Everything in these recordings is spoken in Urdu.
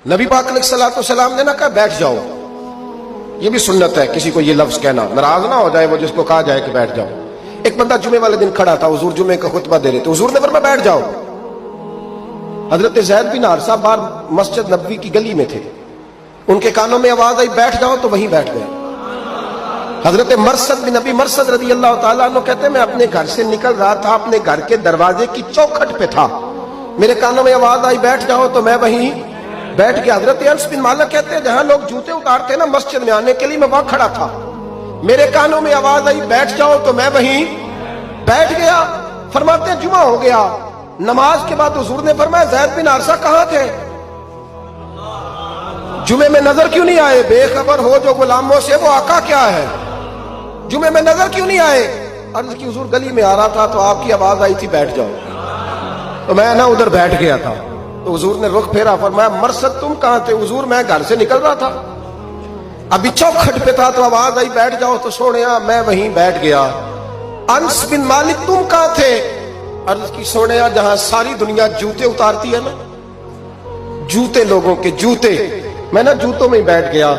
نبی پاک علیہ السلام نے نہ کہا بیٹھ جاؤ، یہ بھی سنت ہے کسی کو یہ لفظ کہنا، ناراض نہ ہو جائے وہ جس کو کہا جائے کہ بیٹھ جاؤ۔ ایک بندہ جمعے والے دن کھڑا تھا، حضور جمعے کا خطبہ دے رہے تھے، حضور نے فرمایا بیٹھ جاؤ۔ حضرت زید بن حارثہ باہر مسجد نبوی کی گلی میں تھے، ان کے کانوں میں آواز آئی بیٹھ جاؤ تو وہیں بیٹھ گئے۔ حضرت مرثد بن نبی مرثد رضی اللہ تعالیٰ عنہ کہتے ہیں میں اپنے گھر سے نکل رہا تھا، اپنے گھر کے دروازے کی چوکھٹ پہ تھا، میرے کانوں میں آواز آئی بیٹھ جاؤ تو میں وہیں بیٹھ گیا۔ حضرت انس بن مالک کہتے ہیں جہاں لوگ جوتے اتارتے ہیں نا مسجد میں آنے کے لیے، میں وہاں کھڑا تھا، میرے کانوں میں آواز آئی بیٹھ جاؤ تو میں وہیں بیٹھ گیا۔ فرماتے ہیں جمعہ ہو گیا، نماز کے بعد حضور نے فرمایا زید بن حارثہ کہاں تھے؟ جمعے میں نظر کیوں نہیں آئے؟ بے خبر ہو جو غلاموں سے وہ آقا کیا ہے، جمعے میں نظر کیوں نہیں آئے؟ عرض کی حضور گلی میں آ رہا تھا تو آپ کی آواز آئی تھی بیٹھ جاؤ، تو میں نا ادھر بیٹھ گیا تھا۔ تو حضور نے رخ پھیرا، فرمایا مرثد تم کہاں تھے؟ حضور میں گھر سے نکل رہا تھا، ابھی چوکھٹ پہ تھا تو آواز آئی بیٹھ جاؤ تو سونیا میں وہیں بیٹھ گیا۔ انس بن مالک تم کہاں تھے؟ عرض کی سونیا جہاں ساری دنیا جوتے اتارتی ہے نا، جوتے لوگوں کے جوتے، میں نا جوتوں میں بیٹھ گیا۔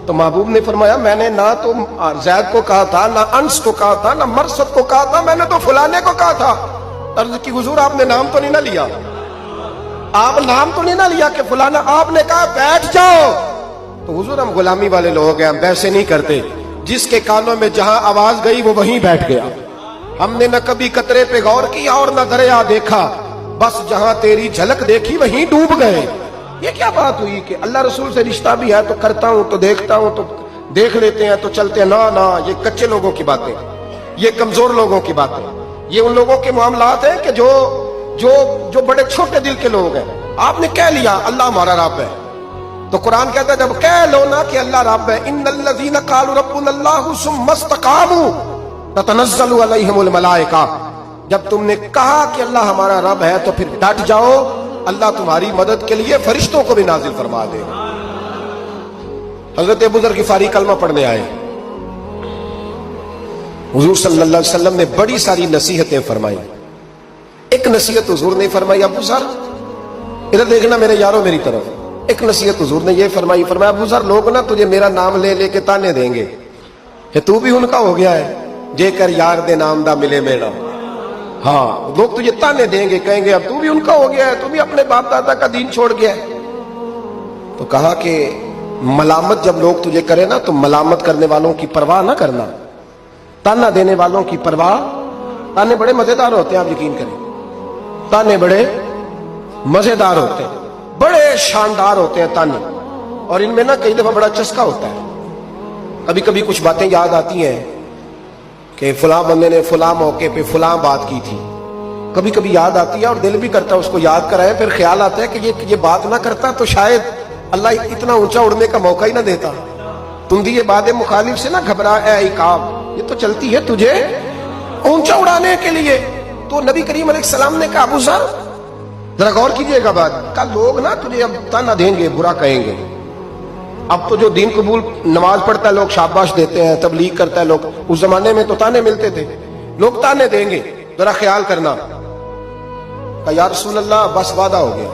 تو محبوب نے فرمایا میں نے نہ تو زید کو کہا تھا، نہ انس کو کہا تھا، نہ مرثد کو کہا تھا، میں نے تو فلانے کو کہا تھا۔ عرض کی حضور آپ نے نام تو نہیں نہ لیا، آپ نام تو نہیں نہ لیا کہ فلانا، آپ نے کہا بیٹھ جاؤ۔ تو حضور ہم غلامی والے لوگ ہیں، ہم ویسے نہیں کرتے، جس کے کانوں میں جہاں آواز گئی وہ وہیں بیٹھ گیا۔ ہم نے نہ کبھی قطرے پہ غور کیا اور نہ دریا دیکھا، بس جہاں تیری جھلک دیکھی وہیں ڈوب گئے۔ یہ کیا بات ہوئی کہ اللہ رسول سے رشتہ بھی ہے تو کرتا ہوں تو دیکھتا ہوں تو دیکھ لیتے ہیں تو چلتے ہیں؟ نہ یہ کچے لوگوں کی باتیں، یہ کمزور لوگوں کی باتیں، یہ ان لوگوں کے معاملات ہیں کہ جو بڑے چھوٹے دل کے لوگ ہیں۔ آپ نے کہہ لیا اللہ ہمارا رب ہے، تو قرآن کہتا ہے جب کہہ لو نا کہ اللہ رب ہے، ان الذین قالوا ربنا اللہ ثم استقاموا تتنزل علیہم الملائکہ، جب تم نے کہا کہ اللہ ہمارا رب ہے تو پھر ڈٹ جاؤ، اللہ تمہاری مدد کے لیے فرشتوں کو بھی نازل فرما دے۔ حضرت ابو ذر غفاری کلمہ پڑھنے آئے، حضور صلی اللہ علیہ وسلم نے بڑی ساری نصیحتیں فرمائی۔ ایک نصیحت حضور نے فرمائی، ابو ذر ادھر دیکھنا میرے یارو میری طرف، ایک نصیحت حضور نے یہ فرمائی، فرمایا ابو ذر لوگ نا تجھے میرا نام لے لے کے تانے دیں گے کہ تو بھی ان کا ہو گیا ہے، جے کر یار دے نام دا ملے میرا۔ ہاں لوگ تجھے تانے دیں گے، کہیں گے اب تو بھی ان کا ہو گیا ہے، تو بھی اپنے باپ دادا کا دین چھوڑ گیا ہے۔ تو کہا کہ ملامت جب لوگ تجھے کرے نا تو ملامت کرنے والوں کی پرواہ نہ کرنا، تانا دینے والوں کی پرواہ، تانے بڑے مزیدار ہوتے ہیں، آپ یقین کریں، تانے بڑے مزیدار ہوتے ہیں، بڑے شاندار ہوتے ہیں تانے، اور ان میں نا کئی دفعہ بڑا چسکا ہوتا ہے۔ کبھی کبھی کچھ باتیں یاد آتی ہیں کہ فلاں بندے نے فلاں موقع پہ فلاں بات کی تھی، کبھی کبھی یاد آتی ہے اور دل بھی کرتا ہے اس کو یاد کرائے، پھر خیال آتا ہے کہ یہ بات نہ کرتا تو شاید اللہ اتنا اونچا اڑنے کا موقع ہی نہ دیتا۔ تندی باد مخالف سے نہ گھبرا اے عقاب، یہ تو چلتی ہے تجھے اونچا اڑانے کے لیے۔ تو نبی کریم علیہ السلام نے کہا ابو ذر ذرا غور کیجئے گا بات، کل لوگ نا تجھے اب تانا دیں گے، برا کہیں گے۔ اب تو جو دین قبول نماز پڑھتا ہے لوگ شاباش دیتے ہیں، تبلیغ کرتا ہے لوگ، اس زمانے میں تو تانے ملتے تھے، لوگ تانے دیں گے، ذرا خیال کرنا۔ کہا یا رسول اللہ بس وعدہ ہو گیا،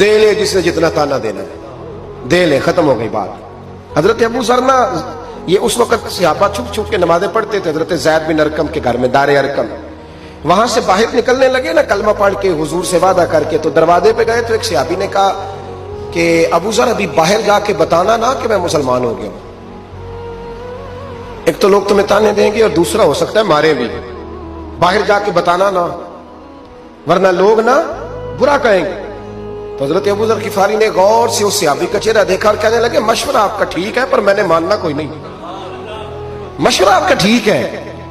دے لے جس نے جتنا تانا دینا ہے دے لے، ختم ہو گئی بات۔ حضرت ابو ذر نا یہ اس وقت صحابہ چھپ چھپ کے نمازیں پڑھتے تھے حضرت زید بن ارقم کے گھر میں، دار ارقم، وہاں سے باہر نکلنے لگے نا کلمہ پڑھ کے حضور سے وعدہ کر کے، تو دروازے پہ گئے تو ایک صحابی نے کہا کہ ابو ذر ابھی باہر جا کے بتانا نا کہ میں مسلمان ہو گیا ہوں، ایک تو لوگ تمہیں تانے دیں گے اور دوسرا ہو سکتا ہے مارے بھی، باہر جا کے بتانا نا ورنہ لوگ نا برا کہیں گے۔ تو حضرت ابو ذر غفاری نے غور سے اس صحابی کا چہرہ دیکھا اور کہنے لگے مشورہ آپ کا ٹھیک ہے پر میں نے ماننا کوئی نہیں، مشورہ آپ کا ٹھیک ہے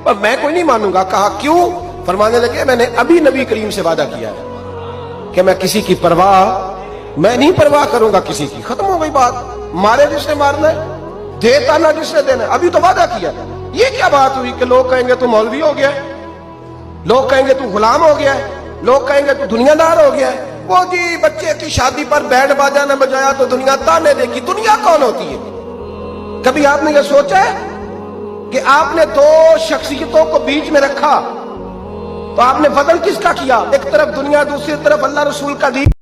پر میں کوئی نہیں مانوں گا۔ کہا کیوں؟ فرمانے لگے میں نے ابھی نبی کریم سے وعدہ کیا ہے کہ میں کسی کی پرواہ، میں نہیں پرواہ کروں گا کسی کی، ختم ہو گئی بات، مارے جس نے مارنا ہے، دیتا نہ جس نے دینا ہے، ابھی تو وعدہ کیا ہے۔ یہ کیا بات ہوئی کہ لوگ کہیں گے تو مولوی ہو گیا ہے، لوگ کہیں گے تو غلام ہو گیا ہے، لوگ کہیں گے تو دنیا دار ہو گیا ہے، وہ جی بچے کی شادی پر بینڈ باجا نہ بجایا تو دنیا تانے دے گی۔ دنیا کون ہوتی ہے؟ کبھی آپ نے یہ سوچا ہے کہ آپ نے دو شخصیتوں کو بیچ میں رکھا تو آپ نے بدل کس کا کیا؟ ایک طرف دنیا، دوسری طرف اللہ رسول کا دین۔